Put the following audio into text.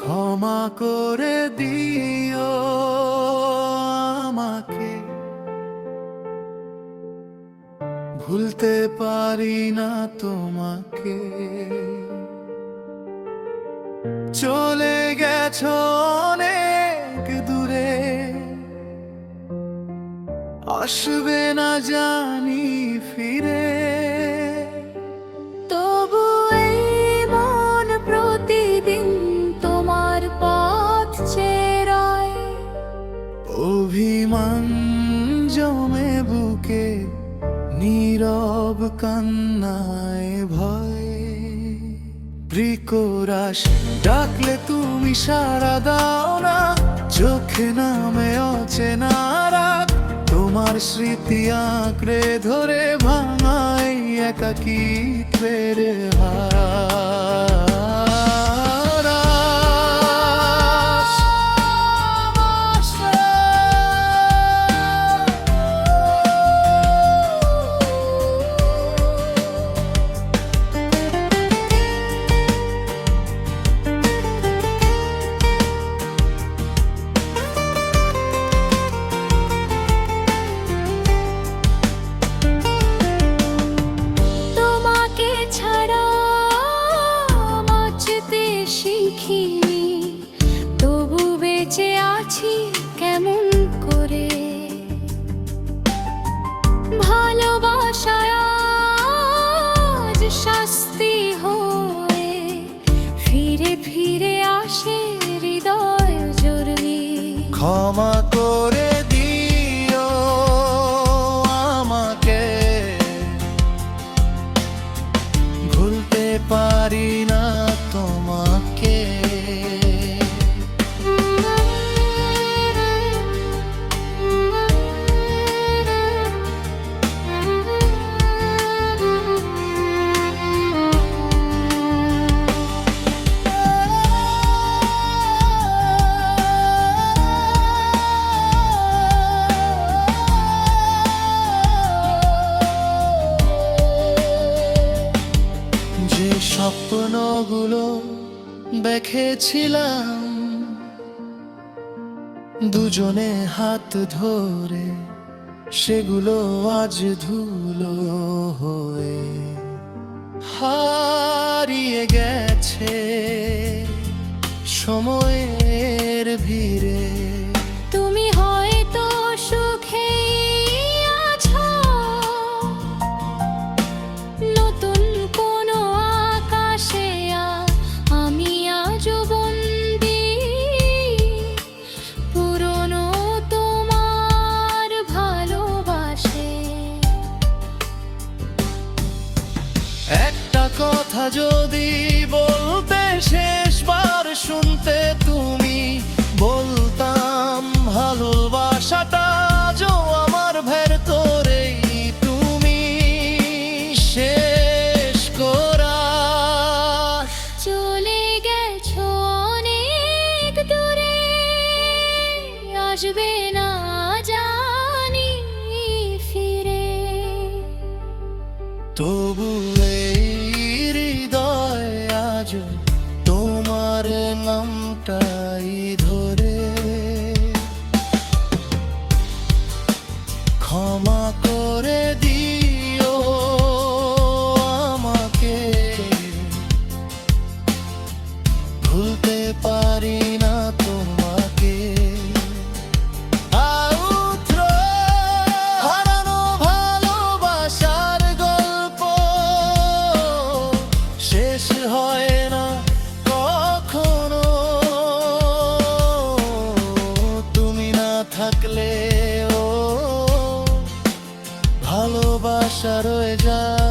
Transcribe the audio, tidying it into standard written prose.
ক্ষমা করে দিও আমাকে, ভুলতে পারি না তোমাকে। চলে গেছো অনেক দূরে, আসবে না জানি ফিরে। তবু এই মন প্রতিদিন তোমার পথ চেয়ে রয়। অভিমান জমে বুকে, নীরব কান্নায় ভয়। প্রিকরাশ ডাকলে তুমি সাড়া দাও না, চোখে নামে অচেনা রাত। তোমার স্মৃতি আঁকড়ে ধরে ভাঙাই একাকিত্বের হারাস। তোমাকে ছাড়া বাঁচতে শিখিনি, তবু বেঁচে আছি কেমন করে। ভালোবাসায় আজ শাস্তি হয়ে ফিরে ফিরে আসে হৃদয় জরুরি। ক্ষমা করে দিও আমাকে, ভুলতে পারি না তোমাকে। যে স্বপ্নগুলো দেখেছিলাম দুজনে হাত ধরে, সেগুলো আজ ধুলো হয়ে হারিয়ে গেছে সময়ের ভিড়ে। তুমি হয়তো সুখেই আছো, নতুন কোনো আকাশে আমি আজও বন্দি। পুরনো তোমার ভালোবাসে। একটা কথা যদি বলতে, শেষবার শুনতে তুমি, বলতাম ভালোবাসাটা আজও আমার ভেতরেই তুমি শেষ করা। চলে গেছো অনেক দূরে, আসবে না জানি ফিরে। তবু এই হৃদয় আজ তোমার নামটাই ধরে। ক্ষমা করে দিও আমাকে, ভুলতে পারি না তোমাকে। হারানো ভালোবাসার গল্প শেষ হয় না কখনো। তুমি না থাকলেও ভালোবাসা রয়ে যায়।